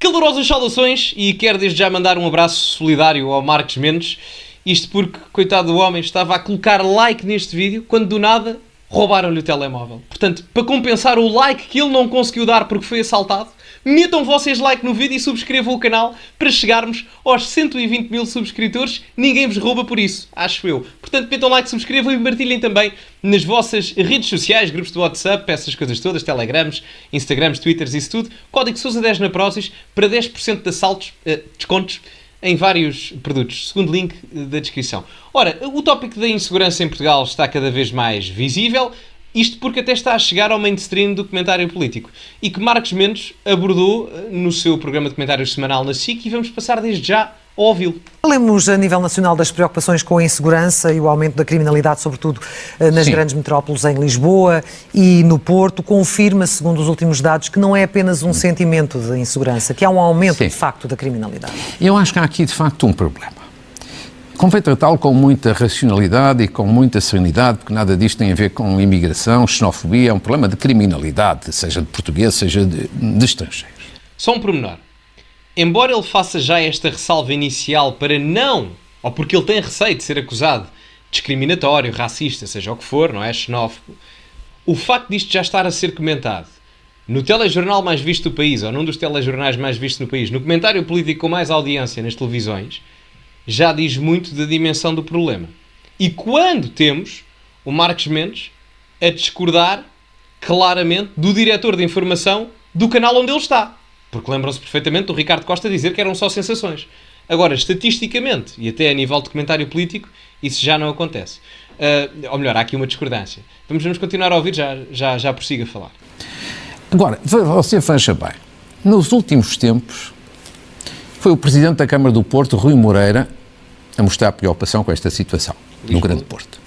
Calorosas saudações e quero desde já mandar um abraço solidário ao Marcos Mendes. Isto porque, coitado do homem, estava a colocar like neste vídeo quando do nada roubaram-lhe o telemóvel. Portanto, para compensar o like que ele não conseguiu dar porque foi assaltado, metam vocês like no vídeo e subscrevam o canal para chegarmos aos 120 mil subscritores. Ninguém vos rouba por isso, acho eu. Portanto, metam like, subscrevam e partilhem também nas vossas redes sociais, grupos de WhatsApp, essas coisas todas, Telegrams, Instagrams, Twitters, isso tudo. Código Sousa10 na Prozis para 10% de assaltos, descontos em vários produtos, segundo link da descrição. Ora, o tópico da insegurança em Portugal está cada vez mais visível, isto porque até está a chegar ao mainstream do comentário político, e que Marcos Mendes abordou no seu programa de comentários semanal na SIC, e vamos passar desde já a ouvi-lo. Falemos a nível nacional das preocupações com a insegurança e o aumento da criminalidade, sobretudo nas grandes metrópoles em Lisboa e no Porto. Confirma, segundo os últimos dados, que não é apenas um sentimento de insegurança, que há um aumento, de facto, da criminalidade. Eu acho que há aqui, de facto, um problema. Convém tratá-lo com muita racionalidade e com muita serenidade, porque nada disto tem a ver com imigração, xenofobia, é um problema de criminalidade, seja de português, seja de estrangeiros. Só um pormenor. Embora ele faça já esta ressalva inicial para não, ou porque ele tem receio de ser acusado de discriminatório, racista, seja o que for, não é? Xenófobo, o facto disto já estar a ser comentado no telejornal mais visto do país, ou num dos telejornais mais vistos no país, no comentário político com mais audiência nas televisões, já diz muito da dimensão do problema. E quando temos o Marcos Mendes a discordar claramente do diretor de informação do canal onde ele está. Porque lembram-se perfeitamente do Ricardo Costa dizer que eram só sensações. Agora, estatisticamente, e até a nível de comentário político, isso já não acontece. Ou melhor, há aqui uma discordância. Vamos continuar a ouvir, já prossiga a falar. Agora, você veja bem, nos últimos tempos, foi o Presidente da Câmara do Porto, Rui Moreira, a mostrar preocupação com esta situação, no Grande Porto.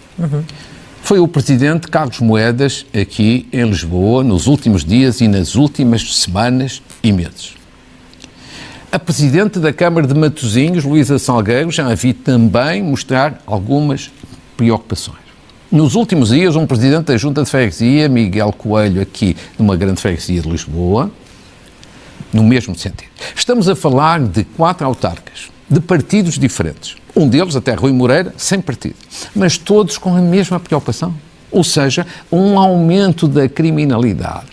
Foi o Presidente Carlos Moedas, aqui em Lisboa, nos últimos dias e nas últimas semanas e meses. A Presidente da Câmara de Matosinhos, Luísa Salgueiro, já a vi também mostrar algumas preocupações. Nos últimos dias, um Presidente da Junta de Freguesia, Miguel Coelho, aqui numa grande freguesia de Lisboa, no mesmo sentido. Estamos a falar de 4 autarcas, de partidos diferentes. Um deles, até Rui Moreira, sem partido. Mas todos com a mesma preocupação. Ou seja, um aumento da criminalidade.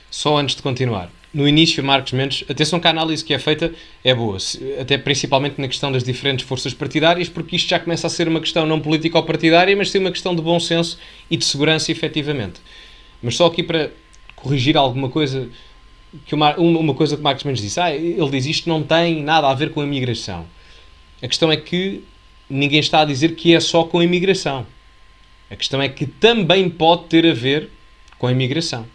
Só antes de continuar. No início, Marcos Mendes, atenção que a análise que é feita é boa, até principalmente na questão das diferentes forças partidárias, porque isto já começa a ser uma questão não político-partidária, mas sim uma questão de bom senso e de segurança, efetivamente. Mas só aqui para corrigir alguma coisa, uma coisa que Marcos Mendes disse, ele diz isto não tem nada a ver com a imigração. A questão é que ninguém está a dizer que é só com a imigração. A questão é que também pode ter a ver com a imigração.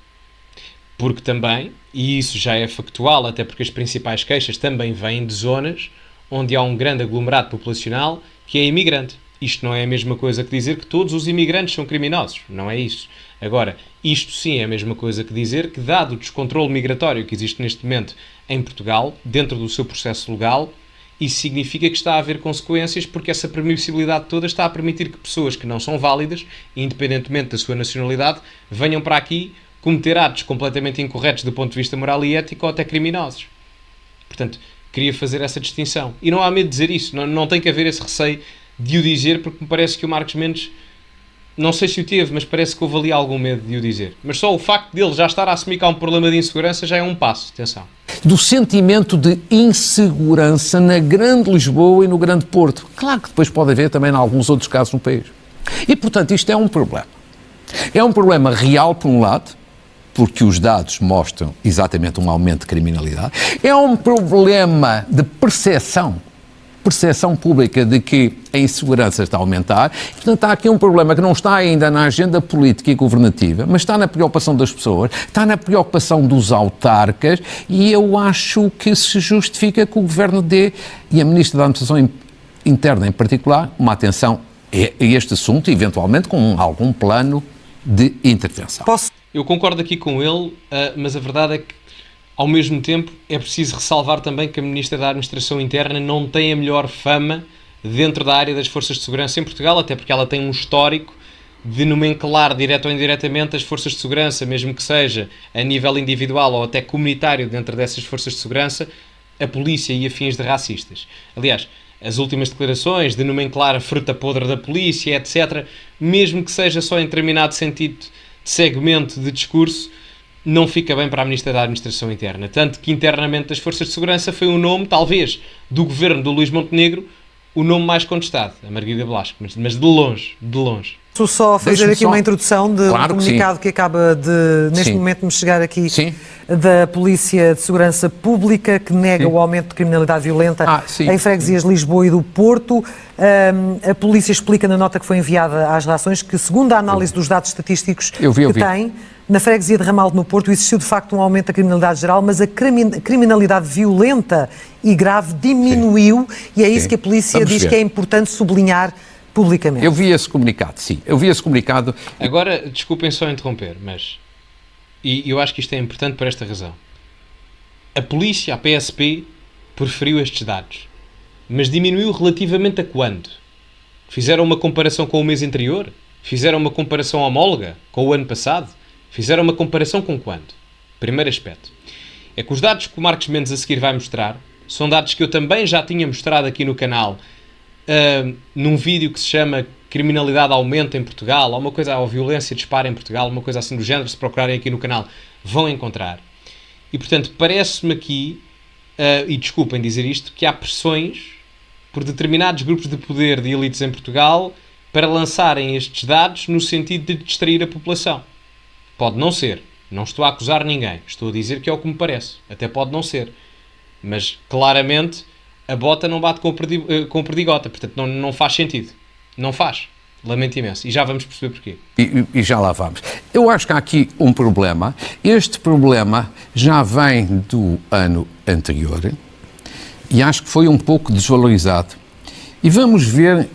Porque também, e isso já é factual, até porque as principais queixas também vêm de zonas onde há um grande aglomerado populacional que é imigrante. Isto não é a mesma coisa que dizer que todos os imigrantes são criminosos. Não é isso. Agora, isto sim é a mesma coisa que dizer que, dado o descontrole migratório que existe neste momento em Portugal, dentro do seu processo legal, isso significa que está a haver consequências, porque essa permissibilidade toda está a permitir que pessoas que não são válidas, independentemente da sua nacionalidade, venham para aqui cometer atos completamente incorretos do ponto de vista moral e ético ou até criminosos. Portanto, queria fazer essa distinção. E não há medo de dizer isso, não tem que haver esse receio de o dizer, porque me parece que o Marcos Mendes, não sei se o teve, mas parece que houve ali algum medo de o dizer. Mas só o facto dele já estar a assumir que há um problema de insegurança já é um passo, atenção. Do sentimento de insegurança na Grande Lisboa e no Grande Porto. Claro que depois pode haver também em alguns outros casos no país. E, portanto, isto é um problema. É um problema real, por um lado, porque os dados mostram exatamente um aumento de criminalidade. É um problema de percepção pública de que a insegurança está a aumentar. Portanto, há aqui um problema que não está ainda na agenda política e governativa, mas está na preocupação das pessoas, está na preocupação dos autarcas, e eu acho que se justifica que o Governo dê, e a Ministra da Administração Interna em particular, uma atenção a este assunto, eventualmente com algum plano de intervenção. Eu concordo aqui com ele, mas a verdade é que, ao mesmo tempo, é preciso ressalvar também que a Ministra da Administração Interna não tem a melhor fama dentro da área das forças de segurança em Portugal, até porque ela tem um histórico de nomenclar, direto ou indiretamente, as forças de segurança, mesmo que seja a nível individual ou até comunitário dentro dessas forças de segurança, a polícia e a fins de racistas. Aliás, as últimas declarações de nomenclar a fruta podre da polícia, etc., mesmo que seja só em determinado sentido de segmento de discurso, não fica bem para a Ministra da Administração Interna. Tanto que internamente das Forças de Segurança foi um nome, talvez, do governo do Luís Montenegro, o nome mais contestado, a Margarida Blasco, mas de longe, de longe. Estou só a fazer aqui uma introdução de um comunicado que acaba de, neste momento, me chegar aqui da Polícia de Segurança Pública, que nega o aumento de criminalidade violenta em freguesias de Lisboa e do Porto. A polícia explica na nota que foi enviada às redações que, segundo a análise dos dados estatísticos que tem, na freguesia de Ramalde, no Porto, existiu de facto um aumento da criminalidade geral, mas a criminalidade violenta e grave diminuiu, e é isso que a polícia diz que é importante sublinhar publicamente. Eu vi esse comunicado, eu vi esse comunicado. Agora, desculpem só interromper, mas eu acho que isto é importante por esta razão. A polícia, a PSP, preferiu estes dados, mas diminuiu relativamente a quando? Fizeram uma comparação com o mês anterior? Fizeram uma comparação homóloga com o ano passado? Fizeram uma comparação com quando? Primeiro aspecto. É que os dados que o Marcos Mendes a seguir vai mostrar são dados que eu também já tinha mostrado aqui no canal, num vídeo que se chama Criminalidade Aumenta em Portugal, ou uma coisa, ou Violência Dispara em Portugal, uma coisa assim do género, se procurarem aqui no canal, vão encontrar. E, portanto, parece-me aqui, e desculpem dizer isto, que há pressões por determinados grupos de poder de elites em Portugal para lançarem estes dados no sentido de distrair a população. Pode não ser. Não estou a acusar ninguém. Estou a dizer que é o que me parece. Até pode não ser. Mas, claramente, a bota não bate com o perdigota. Portanto, não faz sentido. Não faz. Lamento imenso. E já vamos perceber porquê. E já lá vamos. Eu acho que há aqui um problema. Este problema já vem do ano anterior e acho que foi um pouco desvalorizado. E vamos ver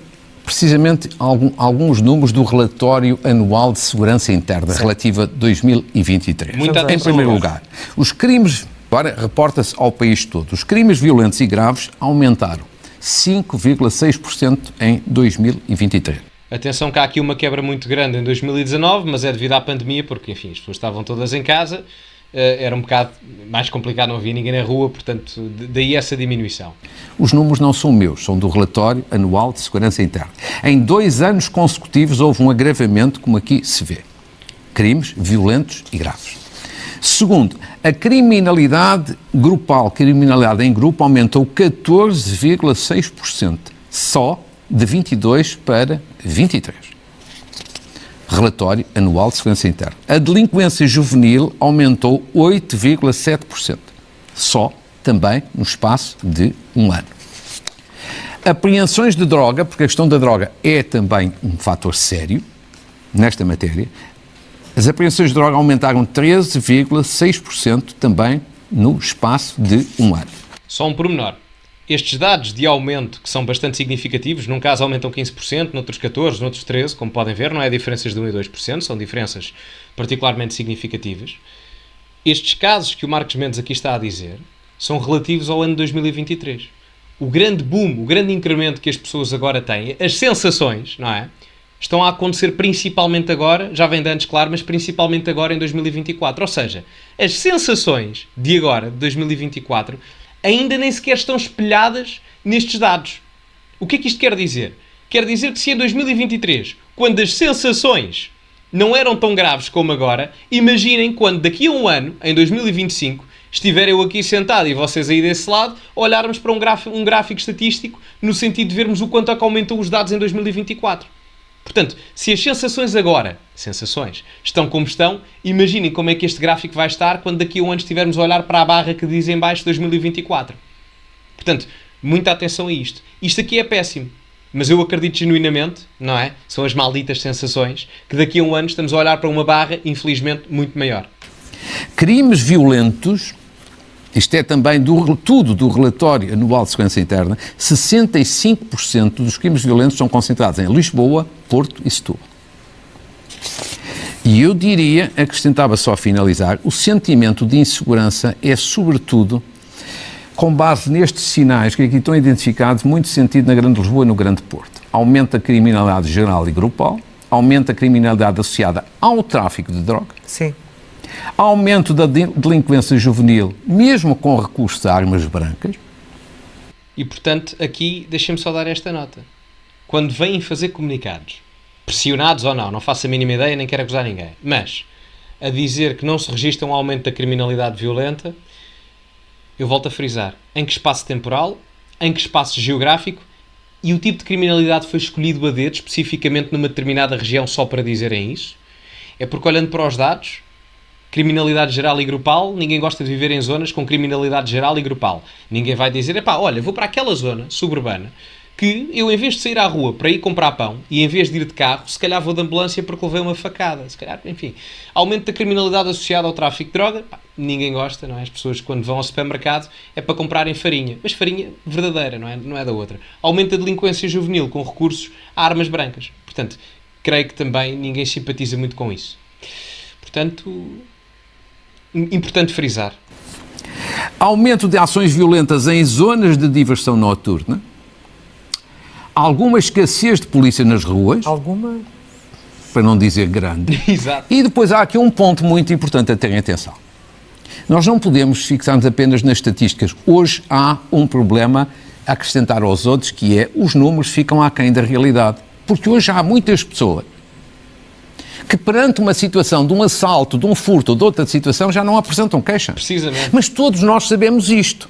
precisamente alguns números do relatório anual de segurança interna relativo a 2023. Em primeiro lugar, os crimes, agora reporta-se ao país todo, os crimes violentos e graves aumentaram 5,6% em 2023. Atenção que há aqui uma quebra muito grande em 2019, mas é devido à pandemia, porque, enfim, as pessoas estavam todas em casa, era um bocado mais complicado, não havia ninguém na rua, portanto, daí essa diminuição. Os números não são meus, são do relatório anual de segurança interna. Em 2 anos consecutivos houve um agravamento, como aqui se vê. Crimes violentos e graves. Segundo, a criminalidade grupal, criminalidade em grupo, aumentou 14,6%, só de 22 para 23. Relatório anual de segurança interna. A delinquência juvenil aumentou 8,7%, só também no espaço de 1 ano. Apreensões de droga, porque a questão da droga é também um fator sério nesta matéria, as apreensões de droga aumentaram 13,6% também no espaço de 1 ano. Só um pormenor. Estes dados de aumento, que são bastante significativos, num caso aumentam 15%, noutros 14%, noutros 13%, como podem ver, não é diferenças de 1% e 2%, são diferenças particularmente significativas. Estes casos que o Marcos Mendes aqui está a dizer são relativos ao ano 2023. O grande boom, o grande incremento que as pessoas agora têm, as sensações, não é? Estão a acontecer principalmente agora, já vem de antes, claro, mas principalmente agora em 2024. Ou seja, as sensações de agora, de 2024, ainda nem sequer estão espelhadas nestes dados. O que é que isto quer dizer? Quer dizer que se em 2023, quando as sensações não eram tão graves como agora, imaginem quando daqui a 1 ano, em 2025, estiver eu aqui sentado e vocês aí desse lado, olharmos para um gráfico estatístico no sentido de vermos o quanto é que aumentam os dados em 2024. Portanto, se as sensações agora, estão como estão, imaginem como é que este gráfico vai estar quando daqui a 1 ano estivermos a olhar para a barra que diz em baixo 2024. Portanto, muita atenção a isto. Isto aqui é péssimo, mas eu acredito genuinamente, não é? São as malditas sensações, que daqui a 1 ano estamos a olhar para uma barra, infelizmente, muito maior. Crimes violentos, isto é também tudo do relatório anual de segurança interna, 65% dos crimes violentos são concentrados em Lisboa, Porto e Setúbal. E eu diria, acrescentava só a finalizar, o sentimento de insegurança é sobretudo com base nestes sinais que aqui estão identificados, muito sentido na Grande Lisboa e no Grande Porto. Aumenta a criminalidade geral e grupal, aumenta a criminalidade associada ao tráfico de droga. Sim. Aumento da delinquência juvenil, mesmo com recurso a armas brancas. E, portanto, aqui deixem-me só dar esta nota. Quando vêm fazer comunicados, pressionados ou não faço a mínima ideia, nem quero acusar ninguém, mas a dizer que não se registra um aumento da criminalidade violenta, eu volto a frisar. Em que espaço temporal, em que espaço geográfico, e o tipo de criminalidade foi escolhido a dedo, especificamente numa determinada região, só para dizerem isso? É porque, olhando para os dados, criminalidade geral e grupal, ninguém gosta de viver em zonas com criminalidade geral e grupal. Ninguém vai dizer, epá, olha, vou para aquela zona suburbana que eu, em vez de sair à rua para ir comprar pão e em vez de ir de carro, se calhar vou de ambulância porque levei uma facada. Se calhar, enfim. Aumento da criminalidade associada ao tráfico de droga, pá, ninguém gosta, não é? As pessoas, quando vão ao supermercado, é para comprarem farinha. Mas farinha verdadeira, não é da outra. Aumento da delinquência juvenil com recursos a armas brancas. Portanto, creio que também ninguém simpatiza muito com isso. Portanto, importante frisar. Aumento de ações violentas em zonas de diversão noturna. Alguma escassez de polícia nas ruas. Alguma? Para não dizer grande. Exato. E depois há aqui um ponto muito importante a terem atenção. Nós não podemos fixar-nos apenas nas estatísticas. Hoje há um problema a acrescentar aos outros, que é os números ficam aquém da realidade. Porque hoje há muitas pessoas que perante uma situação de um assalto, de um furto ou de outra situação já não apresentam queixa. Precisamente. Mas todos nós sabemos isto.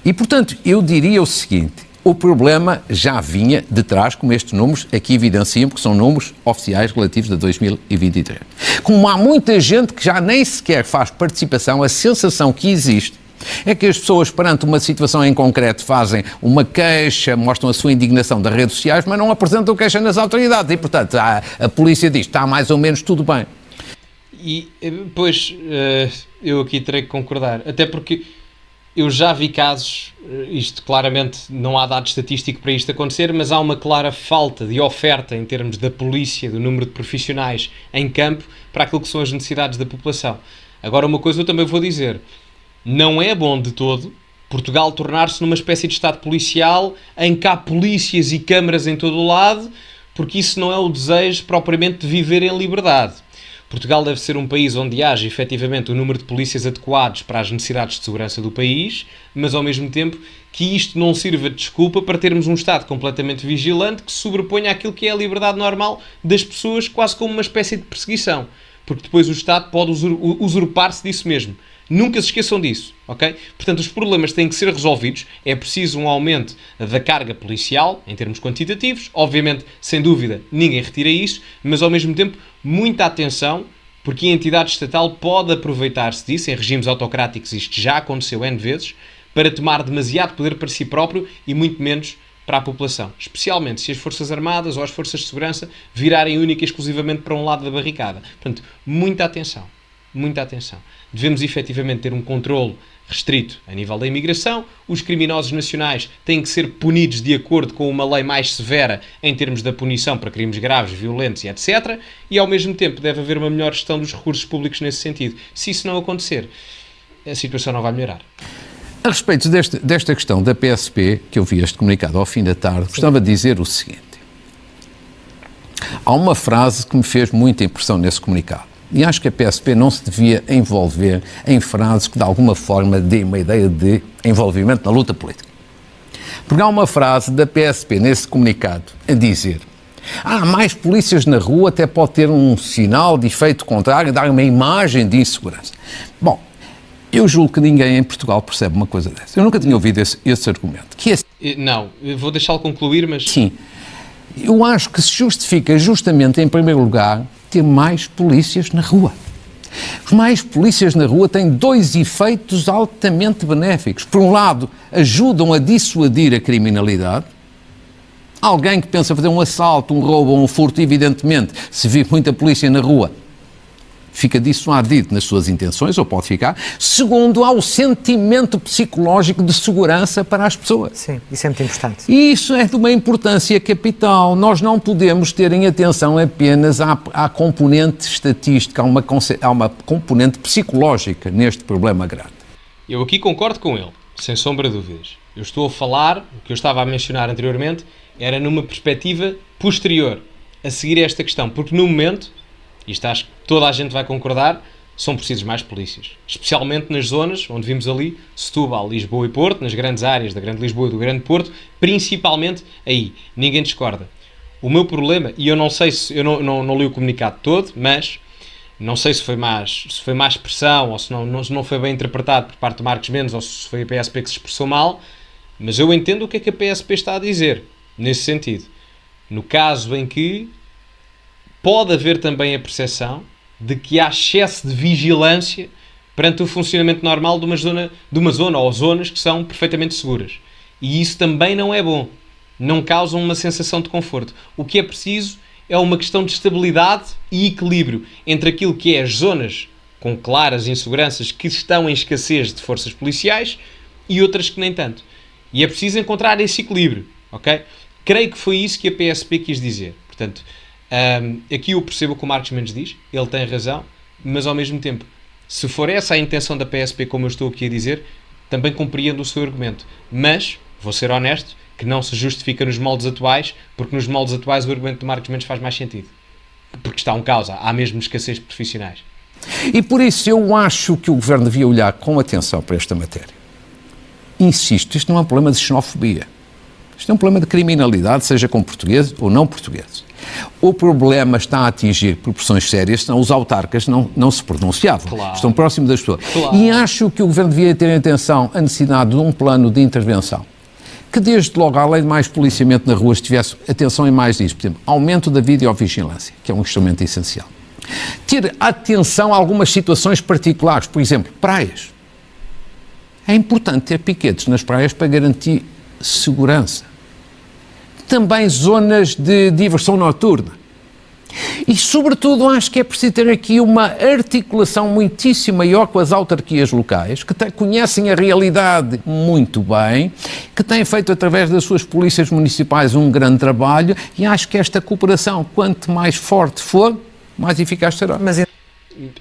E, portanto, eu diria o seguinte, o problema já vinha de trás, como estes números aqui evidenciam, porque são números oficiais relativos a 2023. Como há muita gente que já nem sequer faz participação, a sensação que existe é que as pessoas, perante uma situação em concreto, fazem uma queixa, mostram a sua indignação das redes sociais, mas não apresentam queixa nas autoridades. E, portanto, a polícia diz, está mais ou menos tudo bem. E, pois, eu aqui terei que concordar. Até porque eu já vi casos, isto claramente não há dado estatístico para isto acontecer, mas há uma clara falta de oferta em termos da polícia, do número de profissionais em campo, para aquilo que são as necessidades da população. Agora, uma coisa eu também vou dizer. Não é bom de todo Portugal tornar-se numa espécie de Estado policial em que há polícias e câmaras em todo o lado, porque isso não é o desejo propriamente de viver em liberdade. Portugal deve ser um país onde haja efetivamente o número de polícias adequados para as necessidades de segurança do país, mas ao mesmo tempo que isto não sirva de desculpa para termos um Estado completamente vigilante que se sobreponha àquilo que é a liberdade normal das pessoas, quase como uma espécie de perseguição. Porque depois o Estado pode usurpar-se disso mesmo. Nunca se esqueçam disso, ok? Portanto, os problemas têm que ser resolvidos. É preciso um aumento da carga policial, em termos quantitativos. Obviamente, sem dúvida, ninguém retira isso, mas ao mesmo tempo, muita atenção, porque a entidade estatal pode aproveitar-se disso. Em regimes autocráticos isto já aconteceu N vezes, para tomar demasiado poder para si próprio e muito menos para a população. Especialmente se as Forças Armadas ou as Forças de Segurança virarem única e exclusivamente para um lado da barricada. Portanto, muita atenção. Muita atenção. Devemos efetivamente ter um controle restrito a nível da imigração. Os criminosos nacionais têm que ser punidos de acordo com uma lei mais severa em termos da punição para crimes graves, violentos e etc. E ao mesmo tempo deve haver uma melhor gestão dos recursos públicos nesse sentido. Se isso não acontecer, a situação não vai melhorar. A respeito desta questão da PSP, que eu vi este comunicado ao fim da tarde, gostava de dizer o seguinte. Há uma frase que me fez muita impressão nesse comunicado. E acho que a PSP não se devia envolver em frases que de alguma forma deem uma ideia de envolvimento na luta política. Porque há uma frase da PSP nesse comunicado a dizer: mais polícias na rua até pode ter um sinal de efeito contrário, dar uma imagem de insegurança. Bom, eu julgo que ninguém em Portugal percebe uma coisa dessa. Eu nunca tinha ouvido esse argumento. Que é... Não, vou deixá-lo concluir, mas... Sim. Eu acho que se justifica justamente, em primeiro lugar, ter mais polícias na rua. Os mais polícias na rua têm dois efeitos altamente benéficos. Por um lado, ajudam a dissuadir a criminalidade. Alguém que pensa fazer um assalto, um roubo ou um furto, evidentemente, se vir muita polícia na rua, fica dissuadido nas suas intenções, ou pode ficar. Segundo, há o sentimento psicológico de segurança para as pessoas. Sim, isso é muito importante. E isso é de uma importância capital. Nós não podemos ter em atenção apenas à componente estatística, há uma componente psicológica neste problema grande. Eu aqui concordo com ele, sem sombra de dúvidas. Eu estou a falar, o que eu estava a mencionar anteriormente, era numa perspectiva posterior a seguir esta questão, porque no momento, isto acho que toda a gente vai concordar, são precisos mais polícias. Especialmente nas zonas onde vimos ali, Setúbal, Lisboa e Porto, nas grandes áreas da Grande Lisboa e do Grande Porto, principalmente aí. Ninguém discorda. O meu problema, e eu não sei se, eu não li o comunicado todo, mas não sei se foi mais pressão ou se não foi bem interpretado por parte do Marcos Mendes ou se foi a PSP que se expressou mal, mas eu entendo o que é que a PSP está a dizer, nesse sentido. No caso em que pode haver também a percepção de que há excesso de vigilância perante o funcionamento normal de uma zona ou zonas que são perfeitamente seguras. E isso também não é bom. Não causa uma sensação de conforto. O que é preciso é uma questão de estabilidade e equilíbrio entre aquilo que é as zonas com claras inseguranças que estão em escassez de forças policiais e outras que nem tanto. E é preciso encontrar esse equilíbrio, ok? Creio que foi isso que a PSP quis dizer. Portanto, aqui eu percebo o que o Marcos Mendes diz, ele tem razão, mas ao mesmo tempo, se for essa a intenção da PSP, como eu estou aqui a dizer, também compreendo o seu argumento. Mas, vou ser honesto, que não se justifica nos moldes atuais, porque nos moldes atuais o argumento do Marcos Mendes faz mais sentido. Porque está um caos, há mesmo escassez de profissionais. E por isso eu acho que o Governo devia olhar com atenção para esta matéria. Insisto, isto não é um problema de xenofobia. Isto é um problema de criminalidade, seja com portugueses ou não portugueses. O problema está a atingir proporções sérias, senão os autarcas não se pronunciavam. Claro. Estão próximos das pessoas. Claro. E acho que o Governo devia ter em atenção a necessidade de um plano de intervenção. Que desde logo, além de mais policiamento na rua, tivesse atenção em mais disso. Por exemplo, aumento da videovigilância, que é um instrumento essencial. Ter atenção a algumas situações particulares, por exemplo, praias. É importante ter piquetes nas praias para garantir segurança. Também zonas de diversão noturna. E, sobretudo, acho que é preciso ter aqui uma articulação muitíssimo maior com as autarquias locais, que conhecem a realidade muito bem, que têm feito, através das suas polícias municipais, um grande trabalho, e acho que esta cooperação, quanto mais forte for, mais eficaz será.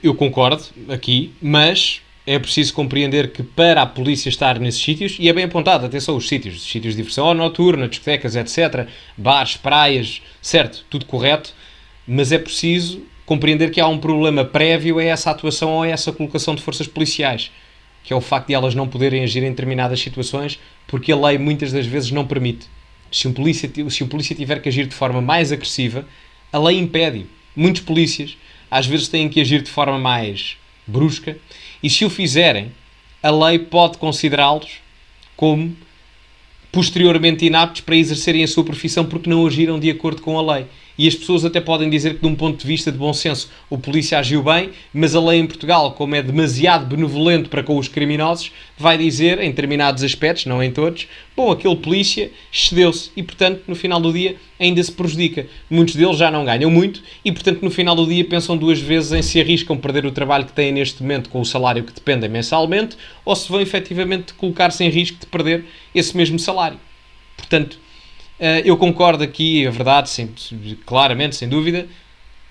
Eu concordo aqui, mas é preciso compreender que para a polícia estar nesses sítios, e é bem apontado, atenção, os sítios de diversão noturna, discotecas, etc., bares, praias, certo, tudo correto, mas é preciso compreender que há um problema prévio a essa atuação ou a essa colocação de forças policiais, que é o facto de elas não poderem agir em determinadas situações porque a lei muitas das vezes não permite. Se um polícia tiver que agir de forma mais agressiva, a lei impede-o. Muitos polícias às vezes têm que agir de forma mais brusca e se o fizerem, a lei pode considerá-los como posteriormente inaptos para exercerem a sua profissão porque não agiram de acordo com a lei. E as pessoas até podem dizer que, de um ponto de vista de bom senso, o polícia agiu bem, mas a lei em Portugal, como é demasiado benevolente para com os criminosos, vai dizer, em determinados aspectos, não em todos, bom, aquele polícia excedeu-se e, portanto, no final do dia ainda se prejudica. Muitos deles já não ganham muito e, portanto, no final do dia pensam duas vezes em se arriscam perder o trabalho que têm neste momento com o salário que dependem mensalmente ou se vão efetivamente colocar-se em risco de perder esse mesmo salário. Portanto, eu concordo aqui, é verdade, claramente, sem dúvida,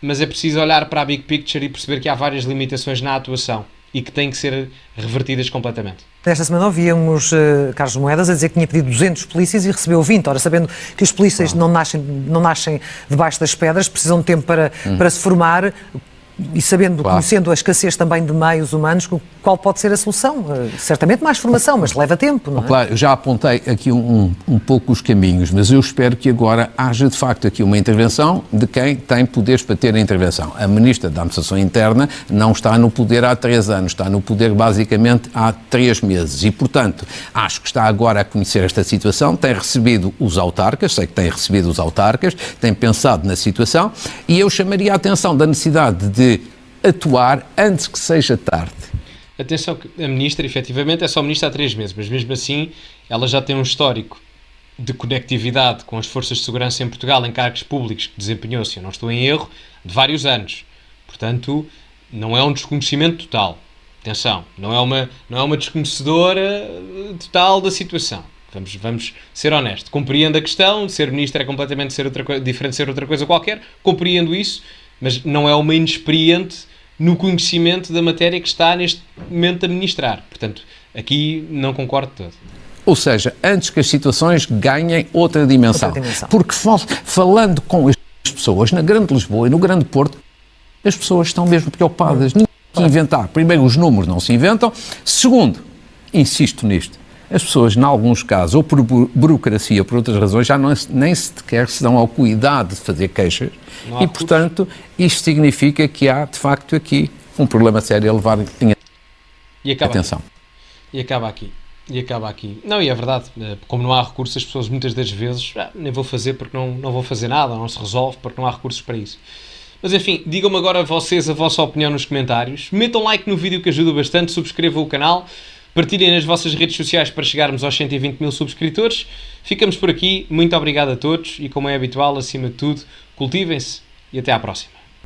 mas é preciso olhar para a big picture e perceber que há várias limitações na atuação e que têm que ser revertidas completamente. Nesta semana ouvíamos Carlos Moedas a dizer que tinha pedido 200 polícias e recebeu 20. Ora, sabendo que os polícias não nascem debaixo das pedras, precisam de tempo para se formar, e sabendo, conhecendo a escassez também de meios humanos, qual pode ser a solução? Certamente mais formação, mas leva tempo, não é? Claro, eu já apontei aqui um pouco os caminhos, mas eu espero que agora haja de facto aqui uma intervenção de quem tem poderes para ter a intervenção. A Ministra da Administração Interna não está no poder há 3 anos, está no poder basicamente há 3 meses e, portanto, acho que está agora a conhecer esta situação, tem recebido os autarcas, sei que tem recebido os autarcas, tem pensado na situação e eu chamaria a atenção da necessidade de atuar antes que seja tarde. Atenção que a Ministra, efetivamente, é só Ministra há 3 meses, mas mesmo assim ela já tem um histórico de conectividade com as forças de segurança em Portugal em cargos públicos que desempenhou, se eu não estou em erro, de vários anos. Portanto, não é um desconhecimento total. Atenção, não é uma desconhecedora total da situação. Vamos ser honestos. Compreendo a questão, de ser Ministra é completamente diferente de ser outra coisa qualquer, compreendo isso, mas não é uma inexperiente no conhecimento da matéria que está neste momento a ministrar. Portanto, aqui não concordo todo. Ou seja, antes que as situações ganhem outra dimensão. Porque falando com as pessoas na Grande Lisboa e no Grande Porto, as pessoas estão mesmo preocupadas. Ninguém que inventar. Primeiro, os números não se inventam. Segundo, insisto nisto, as pessoas, em alguns casos, ou por burocracia ou por outras razões, já nem sequer se dão ao cuidado de fazer queixas e, portanto, isto significa que há, de facto, aqui um problema sério a levar atenção. E acaba aqui. Não, e é verdade, como não há recursos, as pessoas muitas das vezes nem vou fazer porque não vou fazer nada, não se resolve porque não há recursos para isso. Mas enfim, digam-me agora vocês a vossa opinião nos comentários, metam like no vídeo que ajuda bastante, subscrevam o canal, partilhem nas vossas redes sociais para chegarmos aos 120 mil subscritores. Ficamos por aqui, muito obrigado a todos e, como é habitual, acima de tudo, cultivem-se e até à próxima.